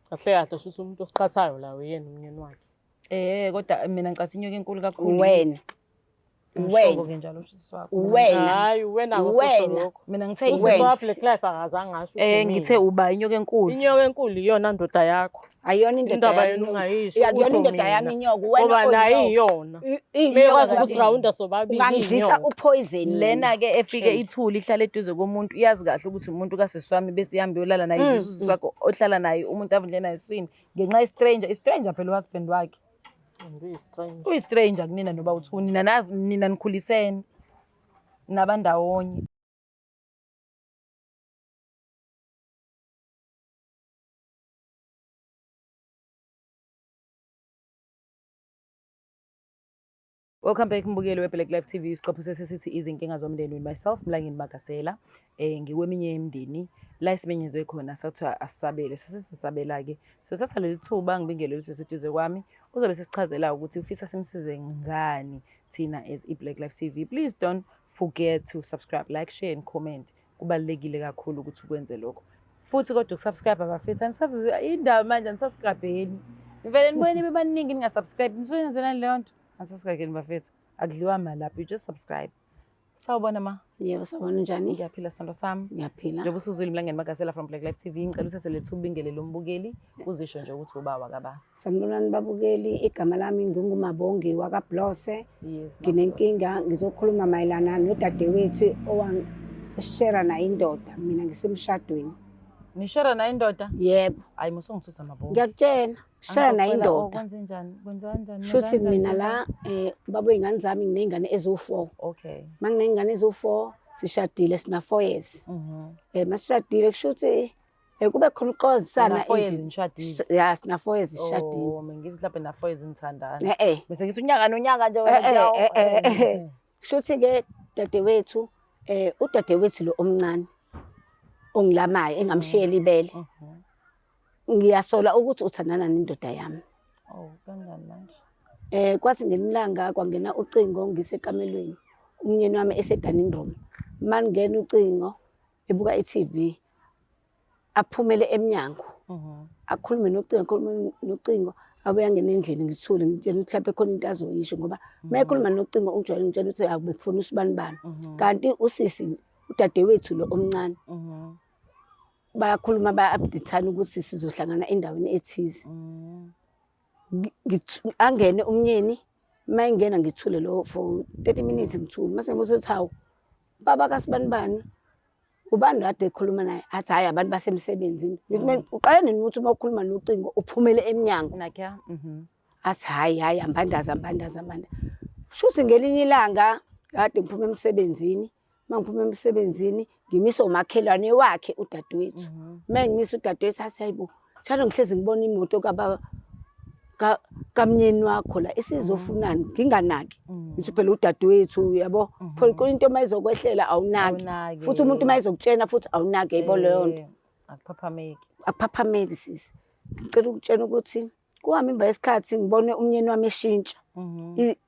Kahle kahle shuthi umuntu osiqhathayo la uyena umnyeni wakhe. Kodwa mina ngicathi inyoka enkulu kakhulu. Wena. Njalo usisi wakho. Wena. Hayi wena akusho lokho. Mina ngithe Usisi wa Black Life akazange asho ukuthi ngithe uba inyoka enkulu. Inyoka enkulu iyona ndoda yakho. Ayona indoda Indaba yami. yenu ungayisho. Yakuyona indoda yami inyoka wena. Ngoba nayi iyona. Mekwazi ukuthi rawunda sobabili ungangidlisa upoison. Lena ke efike ithuli ihlala eduze komuntu iyazi kahle ukuthi umuntu kasisi wami bese ihamba yolala naye usisi wakho ohlala naye umuntu avundle naye eswini ngenxa stranger phela uhusband wakhe. Uyi-stranger kunina noba uthuni nina nikhulisene nabandawonye. Welcome back mbukeli we-Black Life TV. Isiqopho sesithi izinkinga zomndeni with myself Mlangeni Magasela. Ngikweminye yemindeni la isimenyezwe khona sathiwa asisabele. Sesisabela-ke sesatha leli thuba ngibingelele useseduze kwami uzobe sesichazela ukuthi ufisa simsize ngani thina as i-Black Life TV. Please don't forget to subscribe, like, share and comment. Kubalulekile kakhulu ukuthi ukwenze lokho. Futhi kodwa ukusubscribe abafisa indaba manje anisubscribeni. Ngivele nibone bebaningi ningasubscribe. Nisoyenzelani leyo nto? Asasukakeni bafethu akudliwa mali lapho, you just subscribe. Sawubona ma. Yebo sawubona njani? Ngiyaphila sithando sami. Ngiyaphila. Njengoba usuzwile Mlangeni Magasela from Black Life TV ngicela useselethe ubingelele umbukeli uzisho nje ukuthi ubawa kaba. Sanibonani babukeli, igama lami ngingumabongi wakaBlose. Yes. Nginenkinga ngizokhuluma mayelana nodadewethu owangishare naye indoda mina ngisemshadweni. Nishara naye indoda? Yebo. Hayi musongithusa mabongi. Ngiyakutshela, share naye indoda. Kwenze njani? Kwenza kanjani? Shuthi mina la babo ingane zami nginengane ezo4. Okay. Manginengane ezo4 sishadile sina 4 years. Masishadile kushuthi kube khona uqozisana 4 years nishadile. Ya sina 4 years sishadile. Oh ngithi mhlawumbe na 4 years nithandana. Bese ngithi unyaka nonyaka nje wena. Shuthi ke dadewethu udadewethu lo omncane ongilamayo engamshiyela ibele. Ngiyasola ukuthi uthandana nendoda yami. Kanjani manje? Kwathi ngelilanga kwangena ucingo ngisekamelweni. Umnyeni wami esedaning room. Mangena ucingo ebuka iTV. Aphumele eminyango. Akhulume nocingo abuya ngene endlini ngithule ngitshela ukuthi lapha khona into azoyisho ngoba mayekhuluma nocingo ungijwayele ngitshela ukuthi akubekufuna usibani. Kanti usisi udadewethu lo omncane. Bayakhuluma ba-updateana ukuthi sizohlangana endaweni ethize. Angene umnyeni mayengena ngithule lo for 30 minutes ngithule mase ngibuza ukuthi hawu baba kasibani ubani kade ekhuluma naye athi hayi abantu basemsebenzini ngithi uqale nini ukuthi uma ukhuluma nocingo uphumele eminyango nakya athi hayi ambandaza shuthi ngelinye ilanga kade ngiphuma emsebenzini mangiphuma emsebenzini ngimisa umakhelwane wakhe udadewethu mangimisa udadewethu athi hayibo njalo ngihlezi ngibona imoto kamnyeni wakho la isizofunani nginganaki ngithi phela udadewethu yabo phela into mayizokwehlela awunaki futhi umuntu mayizokutshena futhi awunaki yebo leyo nto akuphaphameki sisi ngicela ukutshena ukuthi kuhamba imba yesikhathi ngibone umnyeni wami eshintsha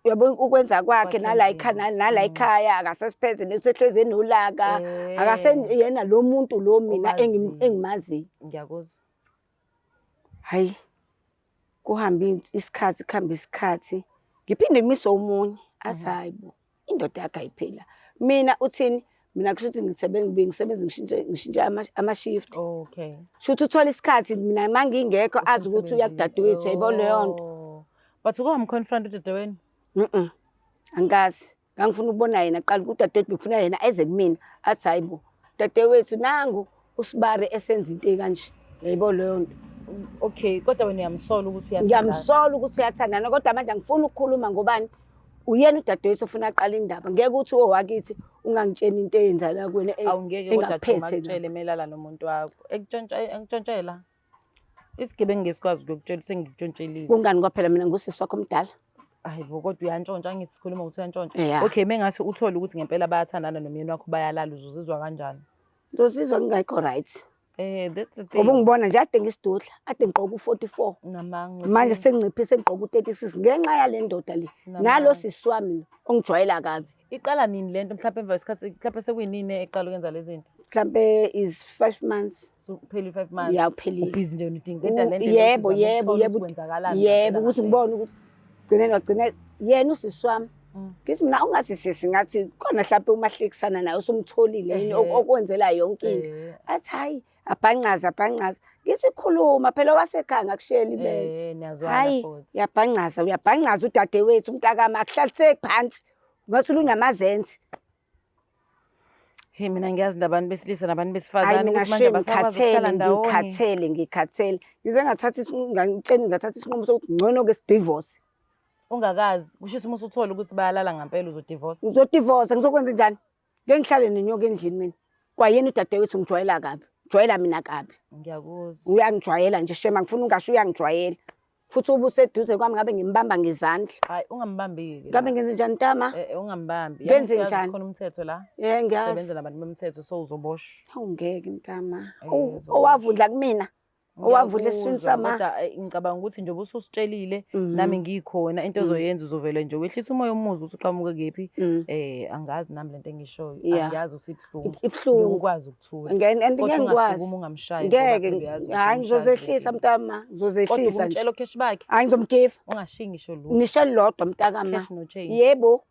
yabo ukwenza kwakhe nala ekhaya akasesiphethe nesehleze nolaka akaseyena lo muntu lo mina engimaziyo ngiyakuzwa hayi kuhamba isikhathi ngiphinde ngimise umunye athi hayibo indoda yakhe ayiphela mina uthini mina kushuthi ngisebenza ngishintsha ama-shift. Okay. Shuthi uthola isikhathi mina mangingekho azi ukuthi uyakudadewethu yayibona leyo nto. But ukamconfront udadewenu? Angazi. Ngangifuna ukubona yena qala ukuthi udadewethu befuna yena eze kumina athi hayibo dadewethu nangu usibare esenza into ekanje yayibona leyo nto. Okay, kodwa wena uyamsola ukuthi uyathandana. Ngiyamsola ukuthi uyathandana kodwa manje angifuni ukukhuluma ngobani uyena udadewethu ofuna aqala indaba ngeke uthi wakithi ungangitsheni into eyenzala kuwena awungeke kodwa ngakutshela emelala nomuntu wakho ekutshontshelwa isigebengu ngesikwazi ukutshela sengikutshontsheliwe kungani kwaphela mina ngusisi wakho omdala hayibo kodwa uyantshontsha ngisikhuluma ukuthi uyantshontsha okay mengase uthole ukuthi ngempela bayathandana nomyeni wakho bayalala uzizwa kanjani ngizizwa ngingekho right that's the thing ubungibona nje ade ngisidudla ade ngiqoka u44 namanga manje senginciphise ngiqoka u36 ngenxa yale ndoda le nalo siswami ongijwayela kabi iqala nini lento mhlawumbe emva kwesikhathi mhlawumbe sekuyinini eqala ukwenza lezi zinto mhlambe is 5 months. So kuphela 5 months. Yawuphelile. Ubhizi nje udinga italente Yebo, yebo. ukuthi ngibone ukuthi gcine yena usisi wami. Ngithi mina ungathi sisi ngathi khona mhlawumbe umahlekisana naye usumtholile yini okwenzela yonke into. Athi hayi abhancaza. Ngithi khuluma phela wasekhaya ngakushiyela ibele. Niyazwana futhi. Uyabhancaza udadewethu umntakami akuhlaliseke phansi. Ngathi unyamazenzi. Hey mina ngiyazi nabantu besilisa nabantu besifazane ukuthi manje basakwazi ukuhlala ndawonye. Ngikhathele. Ngize ngathatha isinqumo sokuthi ngcono ke sidivorce. Ungakazi kushisa uma usuthola ukuthi bayalala ngempela uzodivorce. Ngizodivorce ngizokwenza njani? Ngeke ngihlale nenyoka endlini mina. Kwayena udadewethu ngijwayela kabi. Jwayela mina kabi. Ngiyakuzwa. Uyangijwayela nje shema ngifuna ungasho uyangijwayela. Futhi ubuseduze kwami ngabe ngimbamba ngezandla. Hayi ungambambiki. Ngabe ngenze njani ntama? Ungambambi. Ngenze njani? Khona umthetho la. Ngiyazi. Sebenza nabantu bomthetho so uzoboshwa. Awungeke ntama. Owavundla kumina. Owavula esiswini sama. Kodwa ngicabanga ukuthi nje ususitshelile nami ngikhona into ozoyenza uzovela nje wehlisa umoya omuzi usuqhamuke kephi angazi nami lento engishoyo angiyazi ukuthi ibhlungu ukwazi ukuthula ngiyakwazi uma ungamshayi ngeke hayi ngizozehlisa mntama ngizozehlisa nje utshela cash bakhe hayi ngizomgive ungashiyi ngisho lo nisho lodwa mntakama cash no change yebo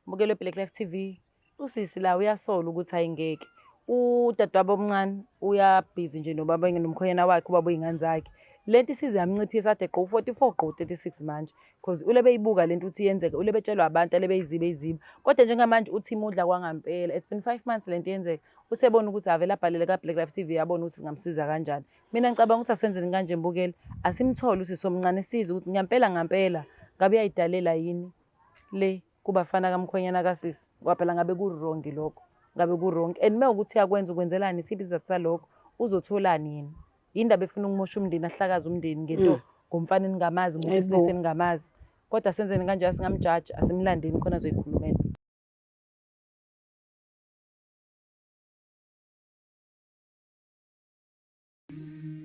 bukele Black Life TV usisi la uyasola ukuthi ayingeke udadewabo omncane uyabhizi nje nobaba nomkhonyana wakhe ubaba ingane zakhe lento isize yamnciphisa ade gqo 44 gqo 36 manje because ulebe ibuka lento uthi yenzeka ulebe tshelwa abantu alebe iziba kodwa njengamanje uthi imudla kwangampela it's been 5 months lento yenzeka usebona ukuthi avela abhalele ka Black Life TV yabona ukuthi singamsiza kanjani mina ngicabanga ukuthi asenzeni kanje mbukeli asimthole usisi omncane size ukuthi ngampela ngabe uyayidalela yini le kubafana kamkhonyana kasisi kwaphela ngabe ku wrong lokho ngabe ku wrong and mewukuthi yakwenza ukwenzelani isiphi isizathu salokho uzotholani yini indaba efuna ukumosha umndeni ahlakaza umndeni ngento ngomfana ningamazi umuntu esilise ningamazi kodwa senzeni kanje asingamjudge asimlandeni khona azoyikhulumela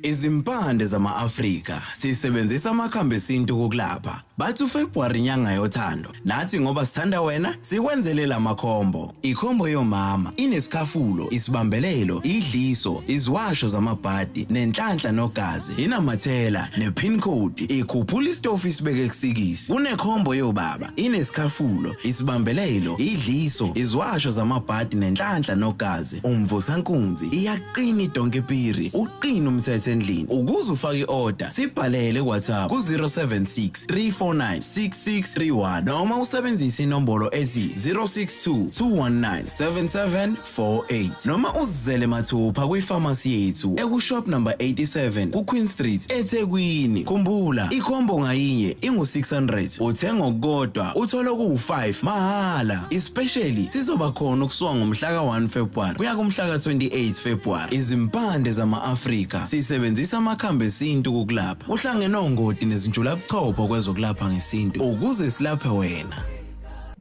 Izimpande zama-Afrika sisebenzisa amakhambi esintu kokulapha. Bathi uFebruary inyanga yothando. Nathi ngoba sithanda wena, sikwenzele lamakhombo. Ikhombo yomama inesikhafulo, isibambelelo, idliso, iziwasho zamabhadi, nenhlanhla nogazi, inamathela, nepin code, ikhuphula istofu isibeke kusikisi. Kunekhombo yobaba, inesikhafulo, isibambelelo, idliso, iziwasho zamabhadi, nenhlanhla nogazi, umvusankunzi, iyaqina idonkepiri, uqina umthetho endlini. Ukuze ufake i-order sibhalele WhatsApp ku-076 349 6631 noma usebenzise inombolo ethi 062 219 7748 noma uzizele mathupha kwifamasi yethu ekushop number 87 kuQueen Street eThekwini. Khumbula ikhombo ngayinye ingu600 uthenga okukodwa uthola ku5 mahala. Especially sizoba khona ukusuka ngomhla ka1 February kuya kumhla ka28 February. Izimpande zama-Afrika sisebenzisa amakhambi esintu kokulapha. Uhlangene ongoti nezinjula buchopho kwezokulapha ngesintu ukuze silaphe wena.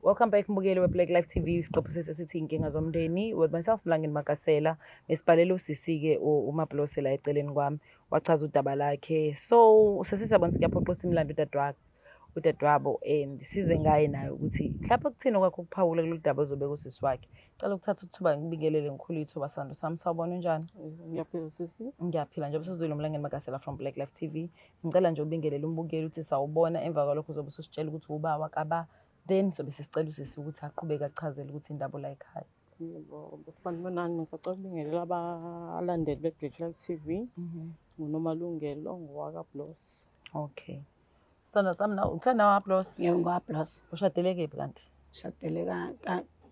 Welcome back mbukeli we-Black Life TV isiqopho sesithi inkinga zomndeni with myself Mlangeni Makasela mesibhalele usisi-ke uMaBlose la eceleni kwami wachaza udaba lakhe so sesisabona sikuyaphoqa simlando udadewabo and sizwe ngaye naye ukuthi mhlawumbe kuthini okwakho ukuphawula kulolu daba ozobeka usisi wakhe cela ukuthatha ithuba ngibingelele ngikhulu ithuba sando sami sawubona njani Ngiyaphila sisi ngiyaphila nje besizwile uMlangeni Makasela from Black Life TV ngicela nje ubingelele umbukeli ukuthi sawubona emva kwalokho uzobe usitshela ukuthi uba wakaba then sobe sisicela usisi ukuthi aqhubeke achazele ukuthi indaba la ekhaya yebo sanibonani ngisacela ukubingelela abalandeli be-Black Life TV nguNomalungelo ngowaka Blos okay sana sami na uthanda waBlos yebo ngwaBlos ushadele kephi kanti shadele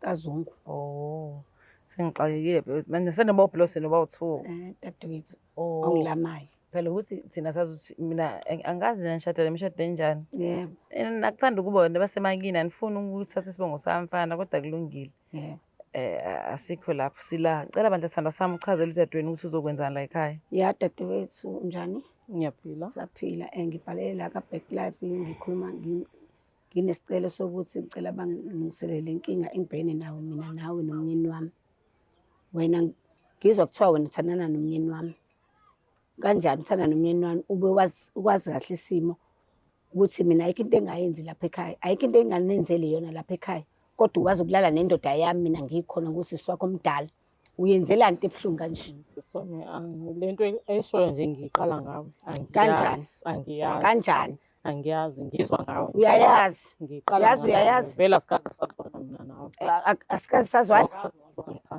kaZungu oh sengixakekile manje senoba uBlos noba u2 dadewethu ongilamayo phela ukuthi thina sazi ukuthi mina angazi nishadele imishado enjani yebo nakuthanda ukuba wena basemakini anifuni ukuthatha isibongo samfana kodwa kulungile yebo asikho lapho sila cela abantu sithanda sami uchazele udadewenu ukuthi uzokwenzana la ekhaya ya dadewethu njani ngiyaphila saphila ngibhalele la ka-Black Life ngikhuluma nginesicelo sokuthi ngicela bangilungiselele inkinga engibhekene nawe mina nawe nomnyeni wami wena ngizwa kuthiwa wena uthandana nomnyeni wami kanjani uthanda nomnyeni wami ube ukwazi kahle isimo ukuthi mina ayikho into engayenzi lapha ekhaya ayikho into enganenzeli yona lapha ekhaya kodwa ukwazi ukulala nendoda yami mina ngikhona kusisi wakho omdala Uyenzelani into ebuhlungu kanje? Sisona lento eshoyo nje ngiqala ngawe. Kanjani? Angiyazi. Kanjani? Angiyazi ngizwa ngawe. Uyayazi? Ngiqala Yazi uyayazi? Vela sikade sasibona mina nawe. Asikazi sazwana?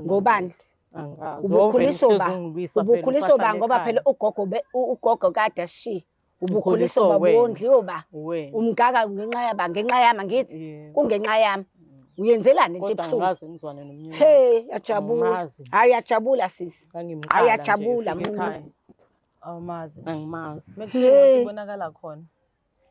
Ngobani? Angazi. Ubukhuliso ba? Ubukhuliso ba ngoba phela ugogo kade asishiya. Ubukhuliso ba bondliwa ba? Umgaka ngenxa yami ngithi kungenxa yami. Uyenzelani into ebuhlungu? Angazi ngizwane nomnyeni. Hey, yajabula. Hayi yajabula sisi. Hayi yajabula Awumazi. Angimazi. Mekuthi ibonakala khona.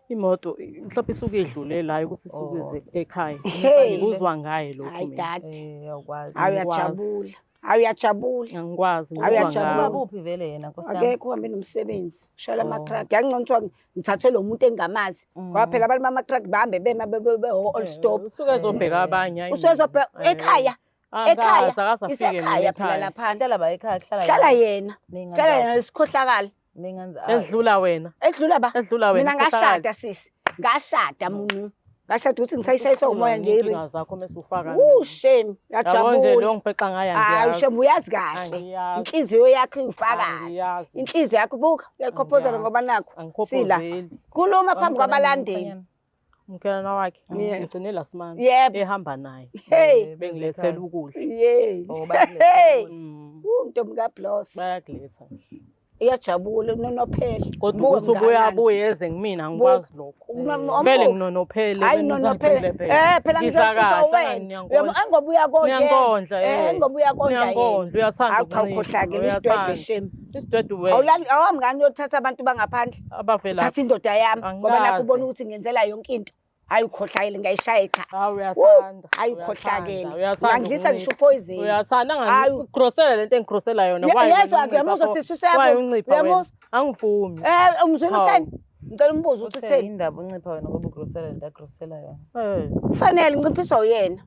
Imoto mhlawumbe isuke idlule la ukuthi isuke ekhaya. Hey. Ngikuzwa ngaye lokho Hayi mina. dad. Awukwazi. Hayi yajabula. Hayi yajabula. Angikwazi Awuyajabula Kuphi vele yena Nkosi yami? Akekho uhambe nomsebenzi. Ushayela ama-truck. Yangcono kuthiwa ngithathwe lo muntu engamazi. Ngoba phela abantu bama-truck bahambe bema all stop. Usuke ezobheka abanye. Usezobheka ekhaya. Ekhaya. Isekhaya phela lapha. Hlala ba ekhaya Hlala yena. Hlala yena isikhohlakala. Edlula wena. Edlula ba? Edlula wena. Mina ngashada sisi. Ngashada muntu. Ngashada ukuthi ngisayishayisa umoya ngeri. Zakho mesufaka. Shame. Yabona nje Yajabula. lo ngipheqa ngayo Hayi angiyazi. shame uyazi kahle. Inhliziyo yakho ifakazi. Inhliziyo yakho buka uyakhophozela ngoba nakho. Sila. Khuluma phambi kwabalandeli. Umkelana wakhe ngigcine lasimanje Yebo. ehamba naye. Hey. Bengilethela ukudla. Yeah. Hey. Ntombi kaBloss. Bayakuletha. Iyajabula unonophela. Kodwa ukuthi ubuya eze ngimina ngikwazi lokho. Vele nginonophele. Hayi nonophela. Phela ngizokuzwa wena. Engoba uyakondla. Ngiyakondla Engoba uyakondla yena. Ngiyakondla uyathanda Awukhohlakela isidwedwe shame. Isidwedwe wena. Awulali awamngani uyothatha abantu bangaphandle. Abavela. Thatha indoda yami ngoba nakho ubona ukuthi ngenzela yonke into. Hayi ukhohlakele ngayishaya ekhaya. Hayi uyathanda. Hayi ukhohlakele. Uyathanda. Ngangilisa ngisho poison. Uyathanda angigrosela lento engigrosela yona. Yezwa ke muzo sisuse Waye uncipha wena. Uyamuzwa? Angivumi. Umzweni utheni? Ngicela umbuzo ukuthi utheni? Indaba uncipha wena ngoba ugrosela lento agrosela yona. Kufanele nginciphiswa uyena.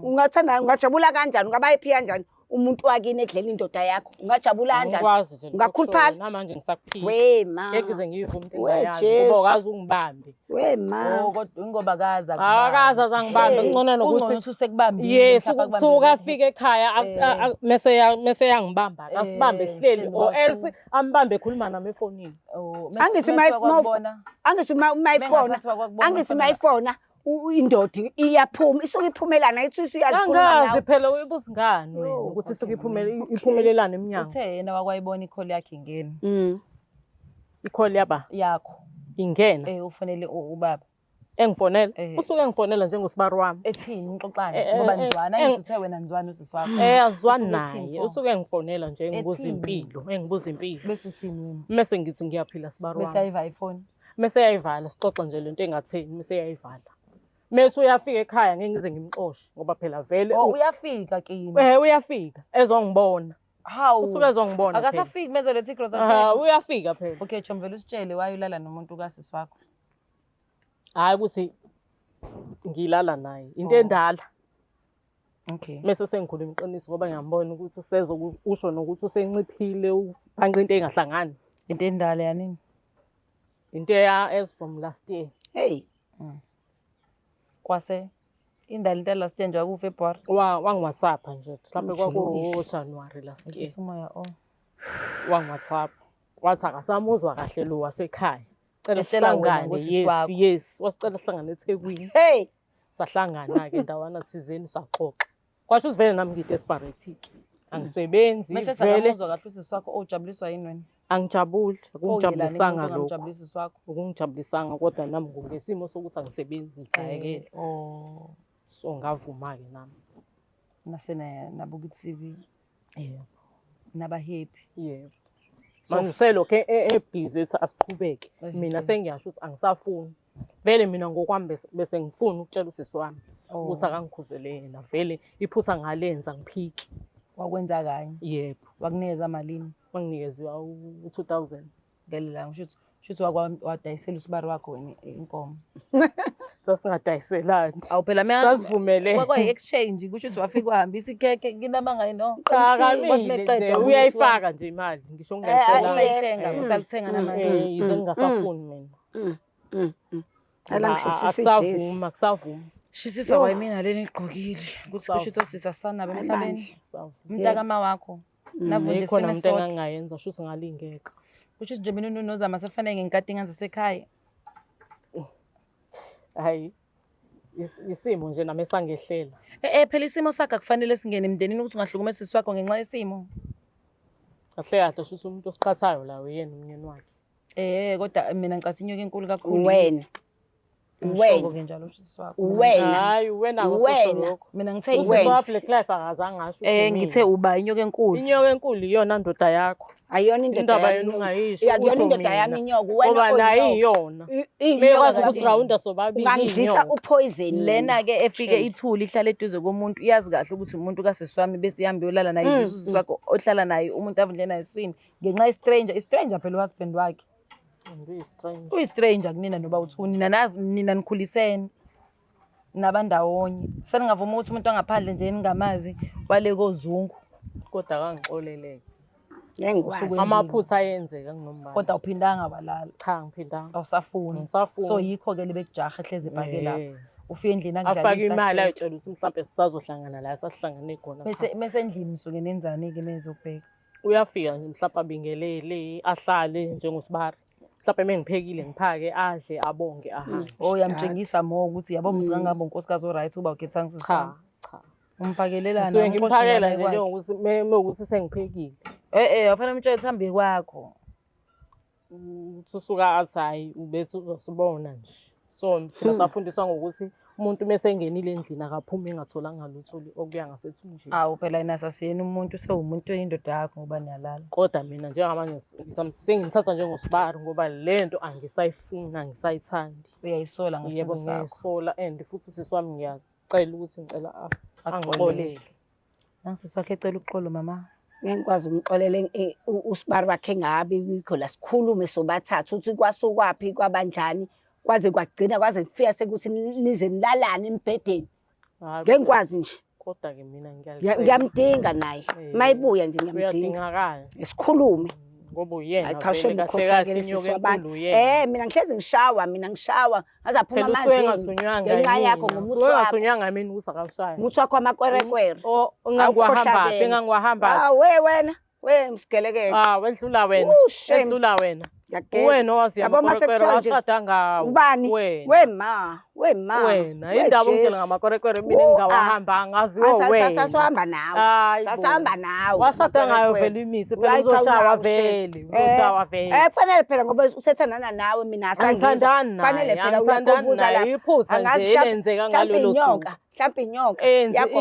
Ungathanda ungajabula kanjani? Ungabayiphi kanjani? Umuntu wakini ekudlela indoda yakho. Ungajabula kanjani? Ngikwazi nje. Ungakhuluphala? Namanje ngisakuphila. Wema. Ngeke ngize ngiyive umuntu engayazi. Ngoba kazi ungibambe. Wema. Kodwa ingoba kaza. Akaza zangibambe ngicona nokuthi ususekubambile. Yes, ukuthuka afike ekhaya mese yangibamba. Asibambe sihleli or else ambambe ekhuluma nami efonini. Angithi mayifona. Angithi mayifona. Indoda iyaphuma isuke iphumelana ithi usiyazikhuluma angazi phela uyibuza ngani wena ukuthi isuke iphumelelana eminyango uthe yena wakwayibona ikholi yakhe ingena ikholi yakho ingena ufanele ubaba engifonela usuke engifonela njengosibari wami ethini ngixoxana ngoba nizwana angithi uthe wena nizwana usisi wakho azwani naye usuke engifonela nje engibuza impilo bese uthini wena mase ngithi ngiyaphila sibari wami bese ayiva iphone mase yayivala sixoxa nje lento engatheni mase yayivala mase uyafika ekhaya ngeke ngize ngimxoshe ngoba phela vele uyafika kini uyafika ezongibona hawu usuke ezongibona akasafiki mezoletha igrocery uyafika phela okay chomvela usitshele wayulala nomuntu kasisi wakho hayi ukuthi ngilala naye into endala okay mase sengikhuluma iqiniso ngoba ngiyambona ukuthi usho nokuthi usenciphile ubhanqa into engahlangani into endala yanini into as from last year hey kwase indala into last year nje ku February wangi-WhatsApp nje mhlawumbe kwaku January last year umoya wangi-WhatsApp wathi akasamuzwa kahle lo wasekhaya cela sihlangane yes wasicela sihlangane eThekwini hey sahlangana ke ndawana thizeni saxoxa kwasho uvele nami ngidesperate angisebenzi vele mase kahle usisi wakho ojabuliswa yini wena angijabuli akungijabulisanga lokho wakho ukungijabulisanga kodwa nami ngesimo sokuthi angisebenzi ngijayekele so ngavuma ke nami nasena nabuka iTV naba happy yebo manje selokho ebhizi ethi asiqhubeke mina sengiyasho ukuthi angisafuni vele mina ngokwami bese ngifuna ukutshela usisi wami ukuthi akangikhuzele yena vele iphutha ngalenza ngiphiki wakwenza kanye yebo wakunikeza malini wanginikeza u2000 ngelela ngisho ukuthi wadayisela usibari wakho wena inkomo sasingadayiselani awuphela mina sasivumele kwa exchange kusho ukuthi wafika uhambisa ikheke kinamanga no qaqamile uyayifaka nje imali ngisho ngiyayithenga usalithenga namanje yize ngingasafuni mina ala ngishisisa akusavuma Shisisa kwayimina leni igqokile. Ukuthi kusho ukuthi osisa sanabo emhlabeni. Umntakama wakho. Navunje Ikhona sifuna umuntu sodwa. engangayenza shuthi ngalingeka. Kusho ukuthi nje mina unozama sefanele ngenkati ngasesekhaya. Hayi. Isimo nje nami esangehlela. Phela isimo sakho akufanele singene emndenini ukuthi ungahlukumeza isisi wakho ngenxa yesimo. Kahle kahle shuthi umuntu osiqhathayo la uyena umnyeni wakhe. Kodwa mina ngicathi inyoka enkulu kakhulu. Wena. Ke njalo usisi wakho. Wena. Hayi wena ngosho lokho. Mina ngithe Usisi wa Black Life akazange ngasho. ngithe uba inyoka enkulu. Inyoka enkulu iyona ndoda yakho. Ayona indoda Indaba yami. yenu ungayisho. Akuyona indoda yami inyoka. Wena Ngoba nayi iyona. Mekwazi ukuthi rawunda sobabili ungangidlisa inyoka. upoison. Lena ke efike ithuli ihlala eduze komuntu iyazi kahle ukuthi umuntu kasisi wami bese ihamba yolala naye usisi wakho ohlala naye umuntu avundle naye eswini ngenxa i-stranger phela uhusband wakhe. Uyi-stranger kunina noba uthuni nina nikhulisene nabandawonye seningavuma ukuthi umuntu angaphandle nje ningamazi wale kozungu Kodwa kangixoleleke. Ngengikwazi. Amaphutha ayenzeka nginombala. kodwa uphindanga walala Cha ngiphindanga. awusafuni Ngisafuna. so yikho ke lebekujaha ehleze ebhake lapha ufike endlini afake imali ayitshela ukuthi mhlawumbe sisazohlangana la sasihlangane khona. bese endlini nisuke nenzani-ke mezobheka Uyafika nje mhlawumbe abingelele ahlale njengosibari. Mhlawumbe mengiphekile ngiphake adle abonge ahambe. Uyamtshengisa mo ukuthi yabo muzi kangabo nkosikazi o-right uba ukhethanga Cha. umpakelelana Suke ngimphakela nje njengokuthi mewukuthi sengiphekile. Afanele umtshele thambi kwakho. Usuka athi hayi ubethu uzosibona nje. So thina safundiswa ngokuthi umuntu mase engenile endlini akaphumi engatholanga lutho okuya ngasethunjini. Awu phela yena sasiyena umuntu sewumuntu oyindoda yakho ngoba niyalala. Kodwa mina njengamanje sengimthatha njengosibari ngoba lento angisayifuna angisayithandi. Uyayisola Yebo ngesimo sakho. ngiyayisola and futhi usisi wami ngiyacela ukuthi ngicela angixolele. Nangisisi wakhe ecela uxolo mama. Ngengikwazi umxolele usibari wakhe ngabi wikho la sikhulume sobathathu ukuthi kwasukwaphi kwabanjani kwaze kwagcina kwaze kufika sekuthi nize nilalane embhedeni. Ngengikwazi nje. Kodwa ke mina ngiyamdinga naye. Mayibuya nje ngiyamdinga. Uyadingakala. Sikhulume. Ngoba uyena Ayichashe kahle umkhohlakele inyoka sisi wabantu. enkulu uyena. Mina ngihlezi ngishawa ngaze aphuma amazinyo. Ngenxa yakho ngomuthi wakho. Ungathunywanga mina ukuthi akawushaya. Umuthi wakho amakwerekwere. Engangiwahamba. Wena. Msigelekeke. Wedlula wena. Wedlula wena. Wena owazi amakwerekwere washada ngawo. Ubani? Wema. Wena indaba ungitshela ngamakwerekwere mina engingawahamba angaziwo wena. Sasahamba nawe. Sasahamba nawe. Washada ngayo vele imithi phela uzoshawa vele. Uzoshawa vele. Kufanele phela ngoba uthethanana nawe mina asangithandani naye. Kufanele phela uyakubuza la. Iphutha nje elenzeka ngalolo suku. Mhlawumbe inyoka.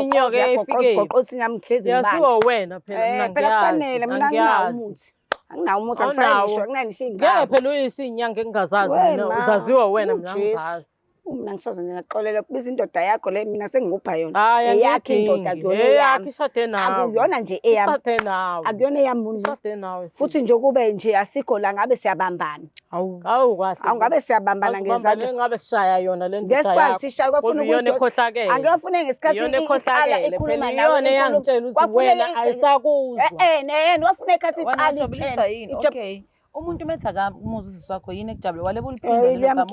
Inyoka efike. Goqothi nyamhlezi ngibani. Yasiwo wena phela mina phela kufanele mina nginawo umuthi. Anginawo umuthi angifanele ngisho kunganisho ingane. Ngeke phela uyisinyanga engingazazi mina uzaziwa wena mina ngizazi. Mina ngisoze ngingaxolela kubiza indoda yakho le mina sengingupha yona. Eyakhe indoda kuyona eyakhe ishade nawe. Akuyona nje eyami. Ishade nawe. Akuyona eyami. Ishade nawe. Futhi nje kube nje asikho la ngabe siyabambana. Awu kahle. Awungabe siyabambana ngezandla. Ngabe sishaya yona le ndoda yakho. Ngesikwazi sishaya kwafuna ukuthi ekhohlakele. Angekufune ngesikhathi iqala ikhuluma nawe. Yona eyangitshela ukuthi wena ayisakuzwa. Neyena wafuna ekhathi iqala itshela yini? Okay. Umuntu umetha umuzi usisi wakho yini ekujabule wale buliphinda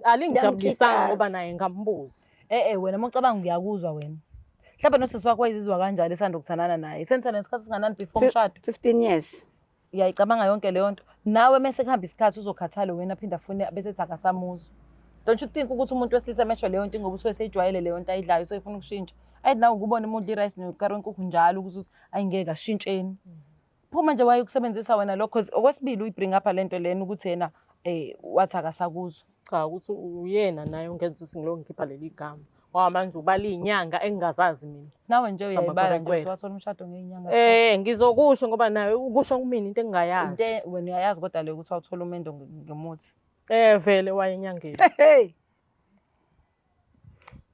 alingijabulisanga ngoba naye ngambuzi. Wena mocabanga ngiyakuzwa wena. Mhlawumbe nosisi wakho wayizizwa kanjalo esanda ukuthanana naye. Senthana nesikhathi singanani before umshado? 15 years. Uyayicabanga yonke leyo nto. Nawe mase kuhamba isikhathi uzokhathala wena aphinda afune bese ethi akasamuzi. Don't you think ukuthi umuntu wesilisa mesho leyo nto ngoba usesejwayele leyo nto ayidlayo soyifuna ukushintsha. Ayithi nawe ukubona umuntu irice nekari wenkukhu njalo ukuthi ayingeke ashintsheni. Phuma nje waye ukusebenzisa wena lokho okwesibili uyibring up lento lena ukuthi yena wathi akasakuzwa. Cha ukuthi uyena naye ungenza isingilo ngikhipha leli gama. Manje ubala izinyanga engingazazi mina. Nawe nje uyayibala nje wathola umshado ngeinyanga. Ngizokusho ngoba nawe ukusho kumina into engingayazi. Into wena uyayazi kodwa le ukuthi awuthola umendo ngemuthi. Vele wayenyangeni.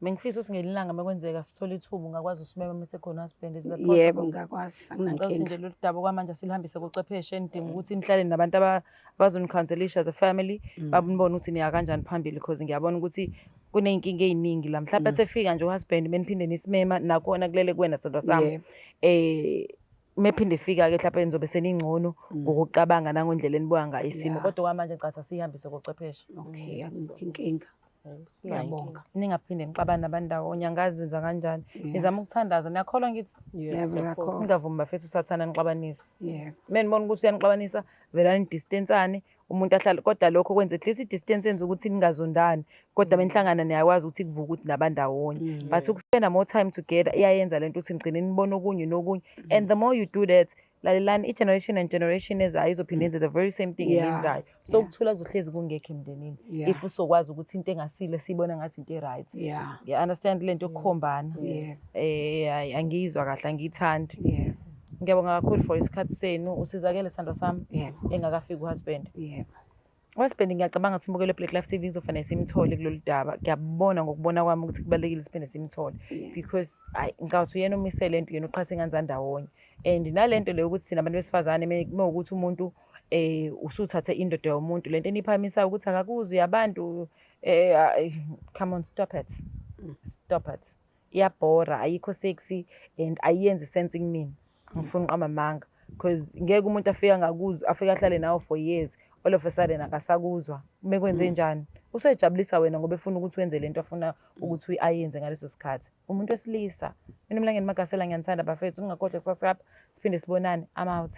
Mengifisa usingelilanga makwenzeka sithola ithuba ungakwazi usibeka mase khona husband yebo ngakwazi anginankinga nje lo daba kwamanje silihambise kocepheshe endinga ukuthi nihlale nabantu abazonikhanselisha as a family babone ukuthi niya kanjani phambili because ngiyabona ukuthi kuneyinkinga eziningi la mhlawumbe sefika nje uhusband beniphinde nisimema nakhona kulele kuwena sodwa sami mephinde fika ke mhlawumbe nizobe seningcono ngokucabanga nangondlela enibuka ngayo isimo kodwa kwamanje ngicatha sihambise kocepheshe. Okay inkinga Ngiyabonga. Ningaphinde nixabane nabantu ndawonye, angazi wenza kanjani. Nizama ukuthandaza, niyakholwa ngithi? Yebo, ngiyakholwa. Ningavumi bafethu usathana nixabanise. Yebo. Menibona ukuthi uyanixabanisa, velani nidistensane, umuntu ahlale, kodwa lokho kwenza at least i-distance yenza ukuthi ningazondani, kodwa benihlangana niyakwazi ukuthi kuvuka ukuthi nabandawonye. But ukuspenda more time together iyayenza lento ukuthi nigcine nibona okunye nokunye. And the more you do that, lalelani i-generation and generation ezayo izophinde yenze the very same thing eyenzayo. So ukuthula kuzohlezi kungekho emndenini. If usokwazi ukuthi into engasile siyibona ngathi into e-right. You understand lento yokukhombana? Angizwa kahle, angiyithandi. Ngiyabonga kakhulu for isikhathi senu. Usizakele sandwa sami engakafiki uhusband. Uhusband ngiyacabanga ukuthi imbukelo Black Life TV izofanele simthole kulolu daba. Ngiyabona ngokubona kwami ukuthi kubalekile siphinde simthole because ngawuthi uyena umisele lento yena uqhasa ingane ndawonye. And nalento le ukuthi sina abantu besifazane mewukuthi umuntu usuthathe indoda yomuntu lento eniphakamisayo ukuthi akakuzi yabantu come on, stop it. Stop it. Iyabhora, ayikho sexy and ayenzi sense kumina. Ngifuna uqamba amanga because ngeke umuntu afika ngakuzo afika ahlale nawe for years all of a sudden akasakuzwa mekwenze njani usejabulisa wena ngoba efuna ukuthi wenze lento afuna ukuthi ayenze ngaleso sikhathi umuntu wesilisa mina Mlangeni Magasela ngiyanthanda bafethu ungakhohlwa sasapha siphinde sibonane I'm out.